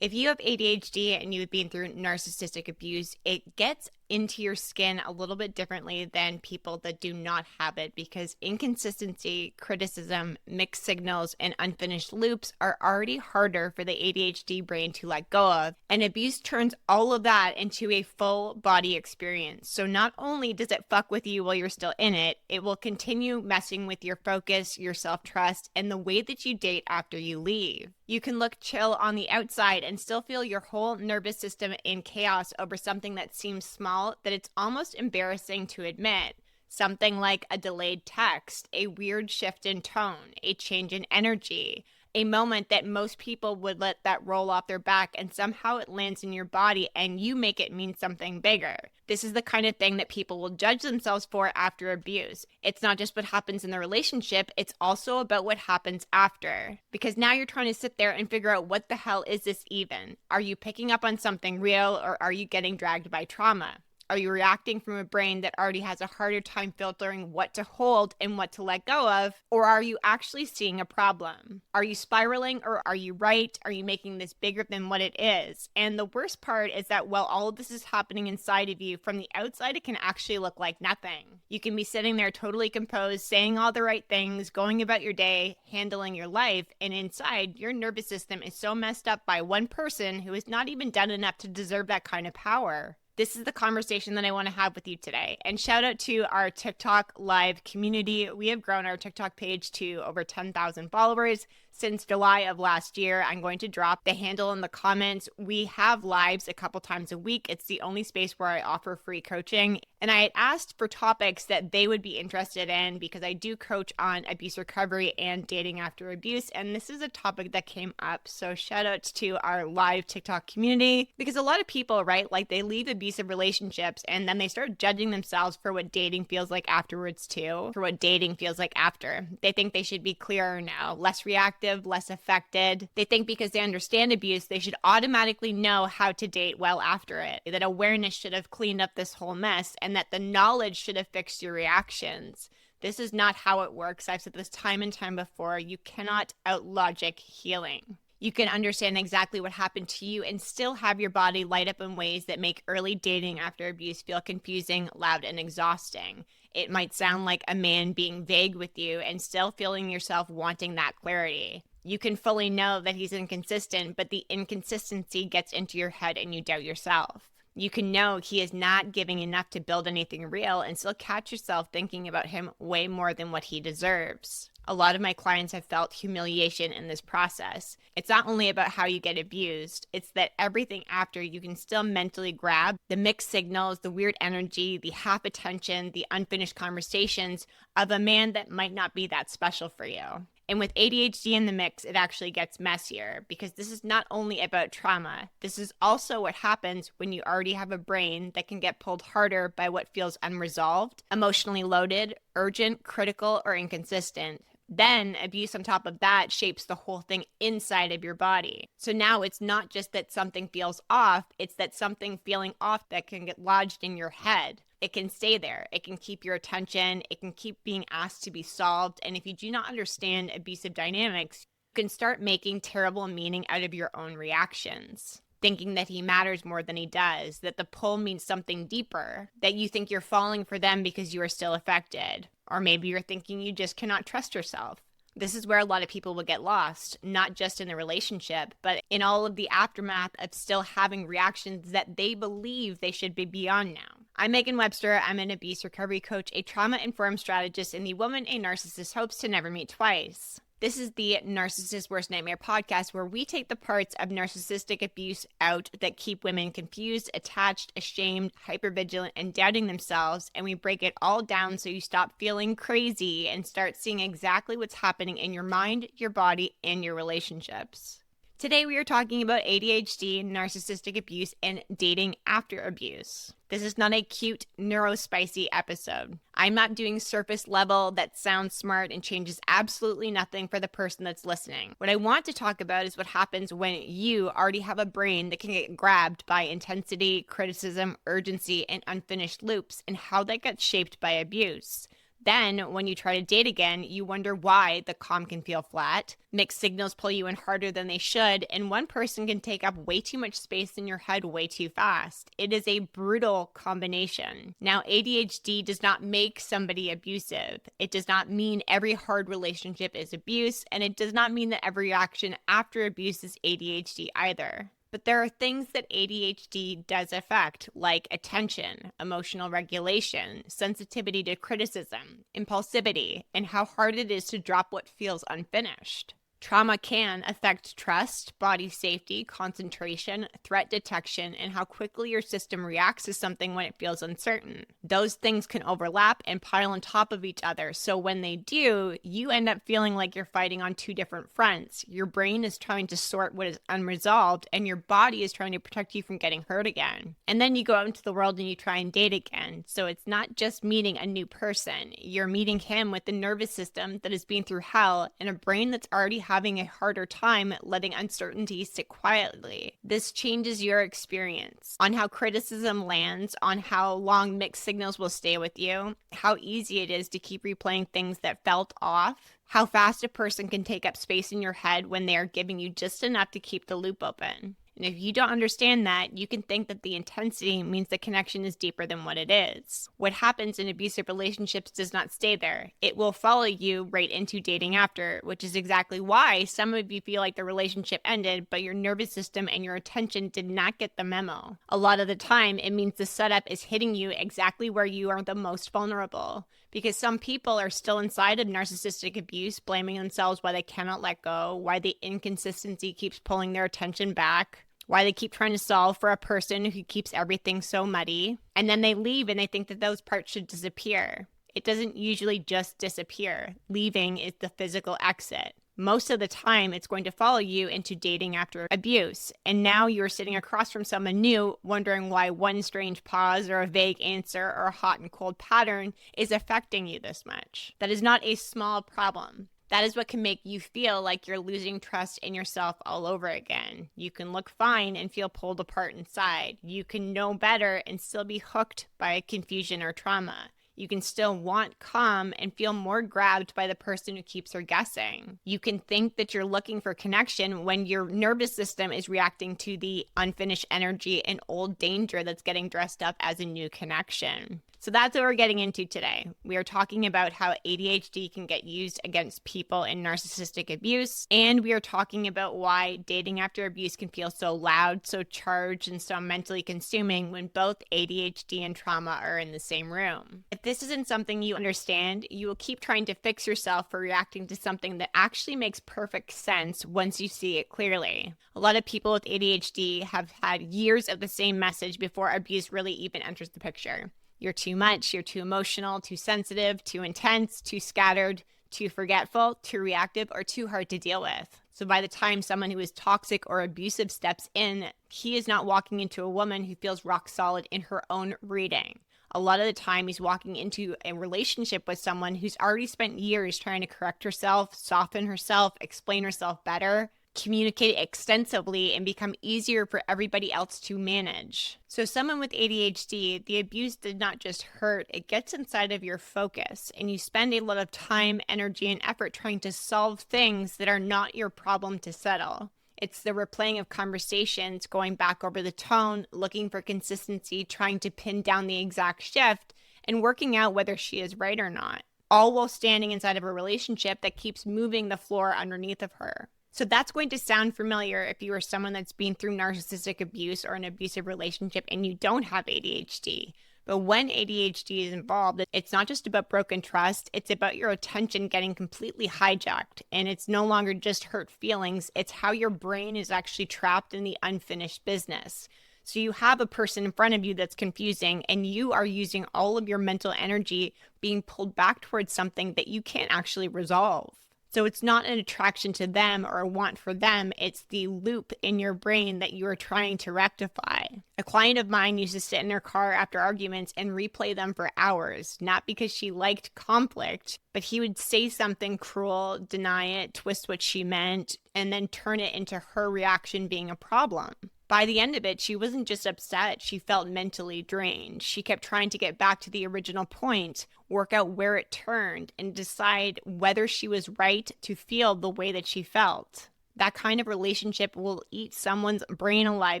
If you have ADHD and you've been through narcissistic abuse, it gets into your skin a little bit differently than people that do not have it, because inconsistency, criticism, mixed signals, and unfinished loops are already harder for the ADHD brain to let go of. And abuse turns all of that into a full body experience. So not only does it fuck with you while you're still in it, it will continue messing with your focus, your self-trust, and the way that you date after you leave. You can look chill on the outside and still feel your whole nervous system in chaos over something that seems small, that it's almost embarrassing to admit. Something like a delayed text, a weird shift in tone, a change in energy, a moment that most people would let that roll off their back, and somehow it lands in your body and you make it mean something bigger. This is the kind of thing that people will judge themselves for after abuse. It's not just what happens in the relationship, it's also about what happens after. Because now you're trying to sit there and figure out, what the hell is this even? Are you picking up on something real, or are you getting dragged by trauma? Are you reacting from a brain that already has a harder time filtering what to hold and what to let go of? Or are you actually seeing a problem? Are you spiraling, or are you right? Are you making this bigger than what it is? And the worst part is that while all of this is happening inside of you, from the outside it can actually look like nothing. You can be sitting there totally composed, saying all the right things, going about your day, handling your life, and inside your nervous system is so messed up by one person who has not even done enough to deserve that kind of power. This is the conversation that I want to have with you today. And shout out to our TikTok live community. We have grown our TikTok page to over 10,000 followers since July of last year. I'm going to drop the handle in the comments. We have lives a couple times a week. It's the only space where I offer free coaching. And I had asked for topics that they would be interested in, because I do coach on abuse recovery and dating after abuse. And this is a topic that came up. So shout out to our live TikTok community, because a lot of people, right, like they leave abusive relationships and then they start judging themselves for what dating feels like afterwards too, for what dating feels like after. They think they should be clearer now, less reactive, less affected. They think because they understand abuse, they should automatically know how to date well after it, that awareness should have cleaned up this whole mess, and that the knowledge should have fixed your reactions. This is not how it works. I've said this time and time before. You cannot out-logic healing. You can understand exactly what happened to you and still have your body light up in ways that make early dating after abuse feel confusing, loud, and exhausting. It might sound like a man being vague with you and still feeling yourself wanting that clarity. You can fully know that he's inconsistent, but the inconsistency gets into your head and you doubt yourself. You can know he is not giving enough to build anything real and still catch yourself thinking about him way more than what he deserves. A lot of my clients have felt humiliation in this process. It's not only about how you get abused, it's that everything after you can still mentally grab the mixed signals, the weird energy, the half attention, the unfinished conversations of a man that might not be that special for you. And with ADHD in the mix, it actually gets messier, because this is not only about trauma. This is also what happens when you already have a brain that can get pulled harder by what feels unresolved, emotionally loaded, urgent, critical, or inconsistent. Then abuse on top of that shapes the whole thing inside of your body. So now it's not just that something feels off, it's that something feeling off that can get lodged in your head. It can stay there. It can keep your attention. It can keep being asked to be solved. And if you do not understand abusive dynamics, you can start making terrible meaning out of your own reactions, thinking that he matters more than he does, that the pull means something deeper, that you think you're falling for them because you are still affected. Or maybe you're thinking you just cannot trust yourself. This is where a lot of people will get lost, not just in the relationship, but in all of the aftermath of still having reactions that they believe they should be beyond now. I'm Meaghan Webster. I'm an abuse recovery coach, a trauma-informed strategist, and the woman a narcissist hopes to never meet twice. This is the Narcissist Worst Nightmare podcast, where we take the parts of narcissistic abuse out that keep women confused, attached, ashamed, hypervigilant, and doubting themselves, and we break it all down so you stop feeling crazy and start seeing exactly what's happening in your mind, your body, and your relationships. Today we are talking about ADHD, narcissistic abuse, and dating after abuse. This is not a cute, neurospicy episode. I'm not doing surface level that sounds smart and changes absolutely nothing for the person that's listening. What I want to talk about is what happens when you already have a brain that can get grabbed by intensity, criticism, urgency, and unfinished loops, and how that gets shaped by abuse. Then, when you try to date again, you wonder why the calm can feel flat, mixed signals pull you in harder than they should, and one person can take up way too much space in your head way too fast. It is a brutal combination. Now, ADHD does not make somebody abusive. It does not mean every hard relationship is abuse, and it does not mean that every reaction after abuse is ADHD either. But there are things that ADHD does affect, like attention, emotional regulation, sensitivity to criticism, impulsivity, and how hard it is to drop what feels unfinished. Trauma can affect trust, body safety, concentration, threat detection, and how quickly your system reacts to something when it feels uncertain. Those things can overlap and pile on top of each other, so when they do, you end up feeling like you're fighting on two different fronts. Your brain is trying to sort what is unresolved, and your body is trying to protect you from getting hurt again. And then you go out into the world and you try and date again. So it's not just meeting a new person. You're meeting him with a nervous system that has been through hell and a brain that's already having a harder time letting uncertainty sit quietly. This changes your experience on how criticism lands, on how long mixed signals will stay with you, how easy it is to keep replaying things that felt off, how fast a person can take up space in your head when they are giving you just enough to keep the loop open. And if you don't understand that, you can think that the intensity means the connection is deeper than what it is. What happens in abusive relationships does not stay there. It will follow you right into dating after, which is exactly why some of you feel like the relationship ended, but your nervous system and your attention did not get the memo. A lot of the time, it means the setup is hitting you exactly where you are the most vulnerable. Because some people are still inside of narcissistic abuse, blaming themselves why they cannot let go, why the inconsistency keeps pulling their attention back, why they keep trying to solve for a person who keeps everything so muddy. And then they leave and they think that those parts should disappear. It doesn't usually just disappear. Leaving is the physical exit. Most of the time, it's going to follow you into dating after abuse. And now you're sitting across from someone new, wondering why one strange pause or a vague answer or a hot and cold pattern is affecting you this much. That is not a small problem. That is what can make you feel like you're losing trust in yourself all over again. You can look fine and feel pulled apart inside. You can know better and still be hooked by confusion or trauma. You can still want calm and feel more grabbed by the person who keeps her guessing. You can think that you're looking for connection when your nervous system is reacting to the unfinished energy and old danger that's getting dressed up as a new connection. So that's what we're getting into today. We are talking about how ADHD can get used against people in narcissistic abuse, and we are talking about why dating after abuse can feel so loud, so charged, and so mentally consuming when both ADHD and trauma are in the same room. If this isn't something you understand, you will keep trying to fix yourself for reacting to something that actually makes perfect sense once you see it clearly. A lot of people with ADHD have had years of the same message before abuse really even enters the picture. You're too much, you're too emotional, too sensitive, too intense, too scattered, too forgetful, too reactive, or too hard to deal with. So by the time someone who is toxic or abusive steps in, he is not walking into a woman who feels rock solid in her own reading. A lot of the time, he's walking into a relationship with someone who's already spent years trying to correct herself, soften herself, explain herself better, communicate extensively, and become easier for everybody else to manage. So someone with ADHD, the abuse did not just hurt, it gets inside of your focus, and you spend a lot of time, energy, and effort trying to solve things that are not your problem to settle. It's the replaying of conversations, going back over the tone, looking for consistency, trying to pin down the exact shift, and working out whether she is right or not, all while standing inside of a relationship that keeps moving the floor underneath of her. So that's going to sound familiar if you are someone that's been through narcissistic abuse or an abusive relationship and you don't have ADHD. But when ADHD is involved, it's not just about broken trust, it's about your attention getting completely hijacked. And it's no longer just hurt feelings, it's how your brain is actually trapped in the unfinished business. So you have a person in front of you that's confusing, and you are using all of your mental energy being pulled back towards something that you can't actually resolve. So it's not an attraction to them or a want for them. It's the loop in your brain that you are trying to rectify. A client of mine used to sit in her car after arguments and replay them for hours, not because she liked conflict, but he would say something cruel, deny it, twist what she meant, and then turn it into her reaction being a problem. By the end of it, she wasn't just upset, she felt mentally drained. She kept trying to get back to the original point, work out where it turned, and decide whether she was right to feel the way that she felt. That kind of relationship will eat someone's brain alive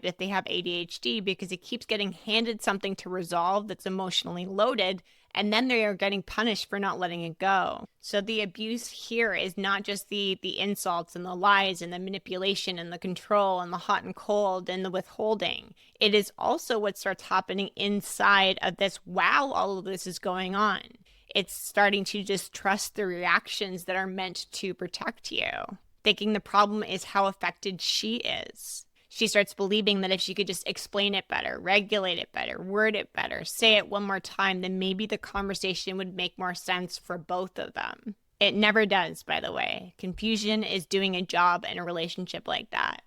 if they have ADHD, because it keeps getting handed something to resolve that's emotionally loaded, and then they are getting punished for not letting it go. So the abuse here is not just the insults and the lies and the manipulation and the control and the hot and cold and the withholding. It is also what starts happening inside of this while all of this is going on. It's starting to just trust the reactions that are meant to protect you, thinking the problem is how affected she is. She starts believing that if she could just explain it better, regulate it better, word it better, say it one more time, then maybe the conversation would make more sense for both of them. It never does, by the way. Confusion is doing a job in a relationship like that.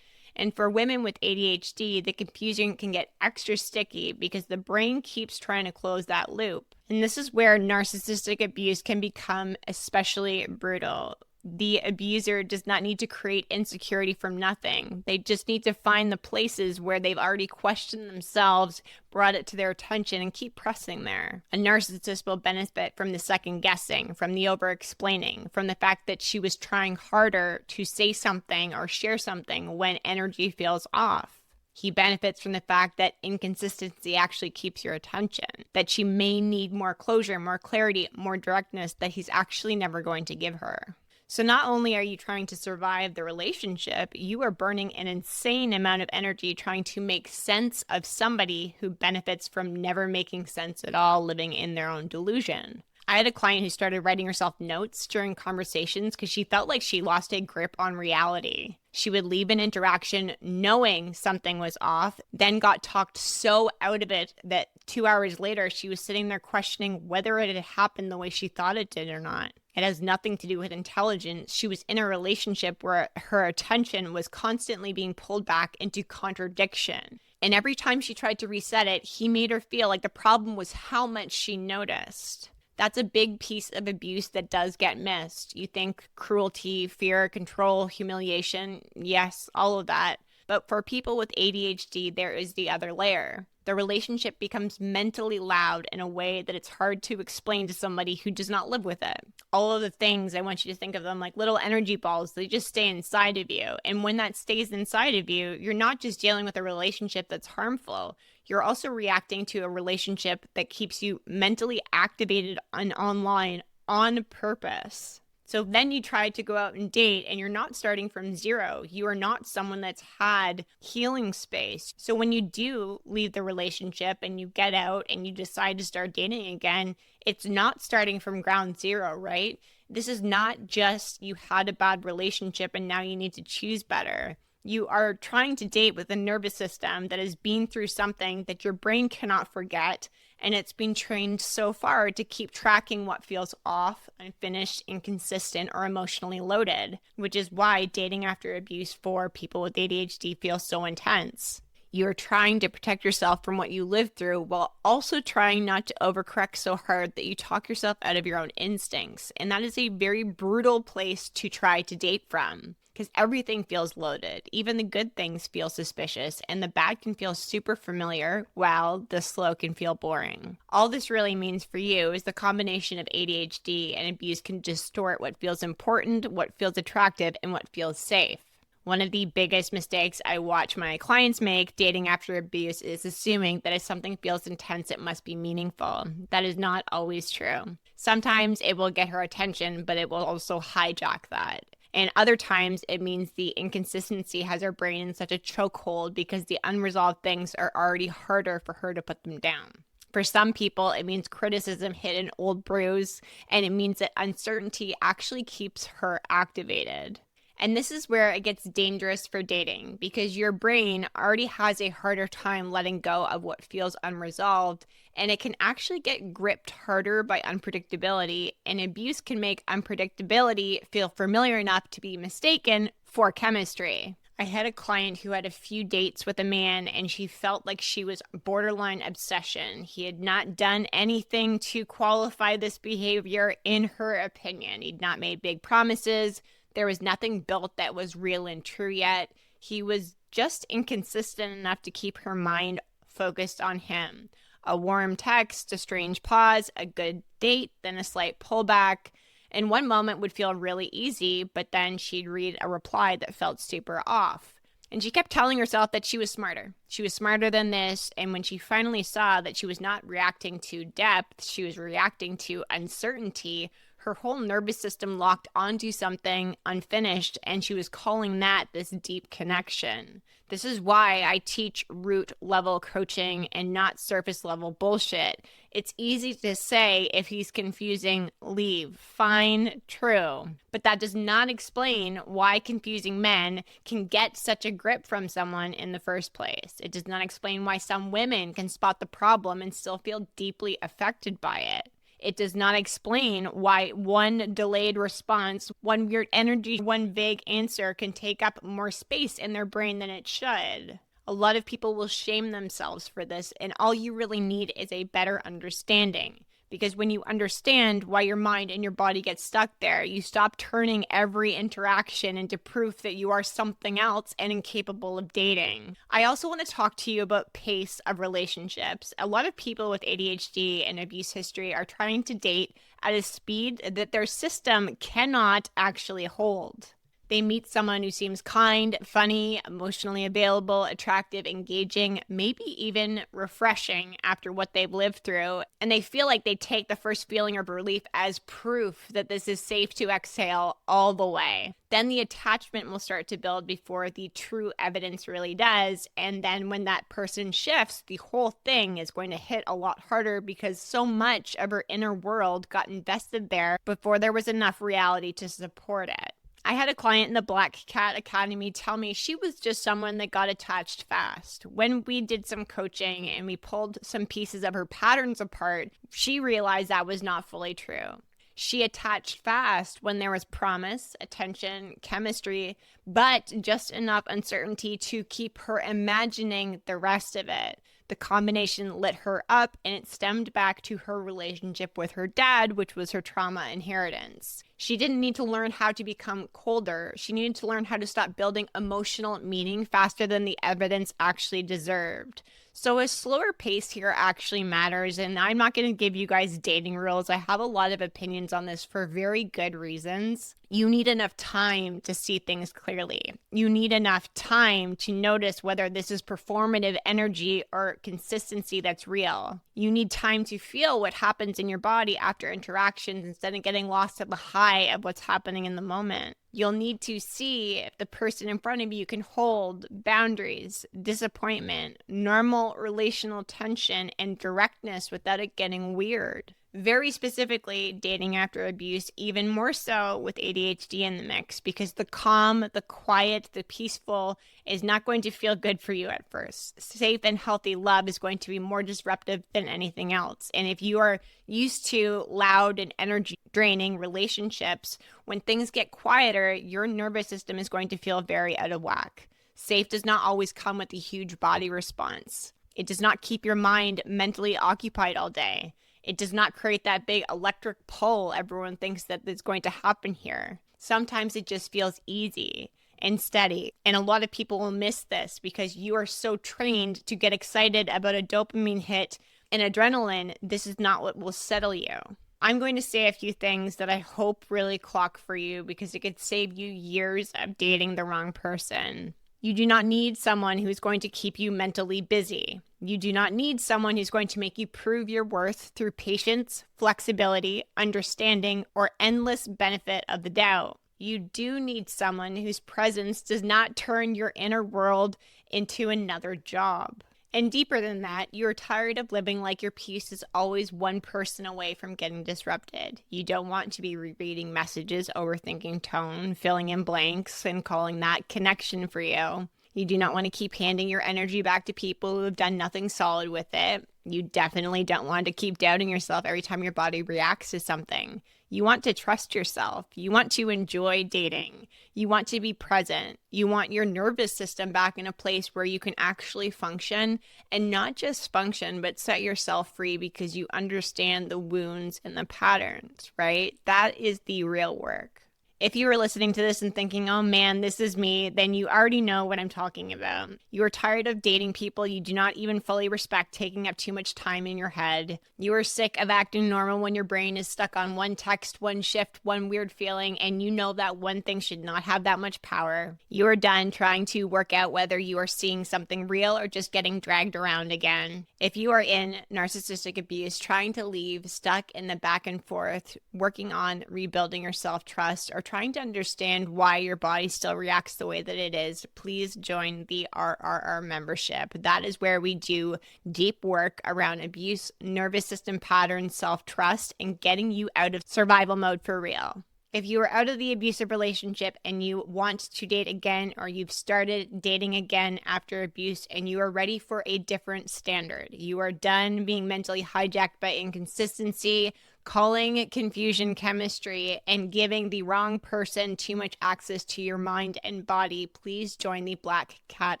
And for women with ADHD, the confusion can get extra sticky because the brain keeps trying to close that loop. And this is where narcissistic abuse can become especially brutal. The abuser does not need to create insecurity from nothing. They just need to find the places where they've already questioned themselves, brought it to their attention, and keep pressing there. A narcissist will benefit from the second guessing, from the over-explaining, from the fact that she was trying harder to say something or share something when energy feels off. He benefits from the fact that inconsistency actually keeps your attention, that she may need more closure, more clarity, more directness that he's actually never going to give her. So not only are you trying to survive the relationship, you are burning an insane amount of energy trying to make sense of somebody who benefits from never making sense at all, living in their own delusion. I had a client who started writing herself notes during conversations because she felt like she lost a grip on reality. She would leave an interaction knowing something was off, then got talked so out of it that 2 hours later she was sitting there questioning whether it had happened the way she thought it did or not. It has nothing to do with intelligence. She was in a relationship where her attention was constantly being pulled back into contradiction. And every time she tried to reset it, he made her feel like the problem was how much she noticed. That's a big piece of abuse that does get missed. You think cruelty, fear, control, humiliation, yes, all of that. But for people with ADHD, there is the other layer. The relationship becomes mentally loud in a way that it's hard to explain to somebody who does not live with it. All of the things, I want you to think of them like little energy balls. They just stay inside of you. And when that stays inside of you, you're not just dealing with a relationship that's harmful. You're also reacting to a relationship that keeps you mentally activated and online on purpose. So then you try to go out and date and you're not starting from zero. You are not someone that's had healing space. So when you do leave the relationship and you get out and you decide to start dating again, it's not starting from ground zero, right? This is not just you had a bad relationship and now you need to choose better. You are trying to date with a nervous system that has been through something that your brain cannot forget, and it's been trained so far to keep tracking what feels off, unfinished, inconsistent, or emotionally loaded, which is why dating after abuse for people with ADHD feels so intense. You're trying to protect yourself from what you lived through while also trying not to overcorrect so hard that you talk yourself out of your own instincts, and that is a very brutal place to try to date from. Because everything feels loaded. Even the good things feel suspicious, and the bad can feel super familiar, while the slow can feel boring. All this really means for you is the combination of ADHD and abuse can distort what feels important, what feels attractive, and what feels safe. One of the biggest mistakes I watch my clients make dating after abuse is assuming that if something feels intense, it must be meaningful. That is not always true. Sometimes it will get her attention, but it will also hijack that. And other times it means the inconsistency has her brain in such a chokehold because the unresolved things are already harder for her to put them down. For some people, it means criticism hit an old bruise, and it means that uncertainty actually keeps her activated. And this is where it gets dangerous for dating because your brain already has a harder time letting go of what feels unresolved, and it can actually get gripped harder by unpredictability, and abuse can make unpredictability feel familiar enough to be mistaken for chemistry. I had a client who had a few dates with a man and she felt like she was borderline obsession. He had not done anything to qualify this behavior in her opinion. He'd not made big promises. There was nothing built that was real and true yet. He was just inconsistent enough to keep her mind focused on him. A warm text, a strange pause, a good date, then a slight pullback. And one moment would feel really easy, but then she'd read a reply that felt super off. And she kept telling herself that she was smarter. She was smarter than this. And when she finally saw that she was not reacting to depth, she was reacting to uncertainty, her whole nervous system locked onto something unfinished, and she was calling that this deep connection. This is why I teach root level coaching and not surface level bullshit. It's easy to say if he's confusing, leave. Fine, true. But that does not explain why confusing men can get such a grip from someone in the first place. It does not explain why some women can spot the problem and still feel deeply affected by it. It does not explain why one delayed response, one weird energy, one vague answer can take up more space in their brain than it should. A lot of people will shame themselves for this, and all you really need is a better understanding. Because when you understand why your mind and your body get stuck there, you stop turning every interaction into proof that you are something else and incapable of dating. I also want to talk to you about pace of relationships. A lot of people with ADHD and abuse history are trying to date at a speed that their system cannot actually hold. They meet someone who seems kind, funny, emotionally available, attractive, engaging, maybe even refreshing after what they've lived through. And they feel like they take the first feeling of relief as proof that this is safe to exhale all the way. Then the attachment will start to build before the true evidence really does. And then when that person shifts, the whole thing is going to hit a lot harder because so much of her inner world got invested there before there was enough reality to support it. I had a client in the Black Cat Academy tell me she was just someone that got attached fast. When we did some coaching and we pulled some pieces of her patterns apart, she realized that was not fully true. She attached fast when there was promise, attention, chemistry, but just enough uncertainty to keep her imagining the rest of it. The combination lit her up, and it stemmed back to her relationship with her dad, which was her trauma inheritance. She didn't need to learn how to become colder. She needed to learn how to stop building emotional meaning faster than the evidence actually deserved. So a slower pace here actually matters, and I'm not going to give you guys dating rules. I have a lot of opinions on this for very good reasons. You need enough time to see things clearly. You need enough time to notice whether this is performative energy or consistency that's real. You need time to feel what happens in your body after interactions instead of getting lost at the high of what's happening in the moment. You'll need to see if the person in front of you can hold boundaries, disappointment, normal relational tension, and directness without it getting weird. Very specifically, dating after abuse, even more so with ADHD in the mix, because the calm, the quiet, the peaceful is not going to feel good for you at first. Safe and healthy love is going to be more disruptive than anything else. And if you are used to loud and energy draining relationships, when things get quieter, your nervous system is going to feel very out of whack. Safe does not always come with a huge body response. It does not keep your mind mentally occupied all day. It does not create that big electric pull everyone thinks that is going to happen here. Sometimes it just feels easy and steady. And a lot of people will miss this because you are so trained to get excited about a dopamine hit and adrenaline. This is not what will settle you. I'm going to say a few things that I hope really clock for you because it could save you years of dating the wrong person. You do not need someone who's going to keep you mentally busy. You do not need someone who's going to make you prove your worth through patience, flexibility, understanding, or endless benefit of the doubt. You do need someone whose presence does not turn your inner world into another job. And deeper than that, you're tired of living like your peace is always one person away from getting disrupted. You don't want to be rereading messages, overthinking tone, filling in blanks, and calling that connection for you. You do not want to keep handing your energy back to people who have done nothing solid with it. You definitely don't want to keep doubting yourself every time your body reacts to something. You want to trust yourself. You want to enjoy dating. You want to be present. You want your nervous system back in a place where you can actually function and not just function, but set yourself free because you understand the wounds and the patterns, right? That is the real work. If you are listening to this and thinking, oh man, this is me, then you already know what I'm talking about. You are tired of dating people you do not even fully respect taking up too much time in your head. You are sick of acting normal when your brain is stuck on one text, one shift, one weird feeling, and you know that one thing should not have that much power. You are done trying to work out whether you are seeing something real or just getting dragged around again. If you are in narcissistic abuse, trying to leave, stuck in the back and forth, working on rebuilding your self-trust, or trying to understand why your body still reacts the way that it is, please join the RRR membership. That is where we do deep work around abuse, nervous system patterns, self-trust, and getting you out of survival mode for real. If you are out of the abusive relationship and you want to date again, or you've started dating again after abuse and you are ready for a different standard, you are done being mentally hijacked by inconsistency, calling confusion chemistry, and giving the wrong person too much access to your mind and body, please join the Black Cat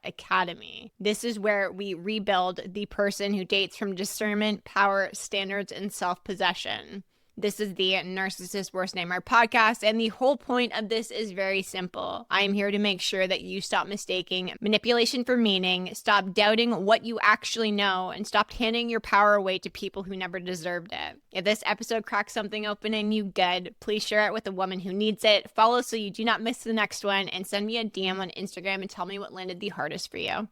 Academy. This is where we rebuild the person who dates from discernment, power, standards, and self-possession. This is the Narcissist Worst Nightmare podcast, and the whole point of this is very simple. I am here to make sure that you stop mistaking manipulation for meaning, stop doubting what you actually know, and stop handing your power away to people who never deserved it. If this episode cracks something open in you good, please share it with a woman who needs it, follow so you do not miss the next one, and send me a DM on Instagram and tell me what landed the hardest for you.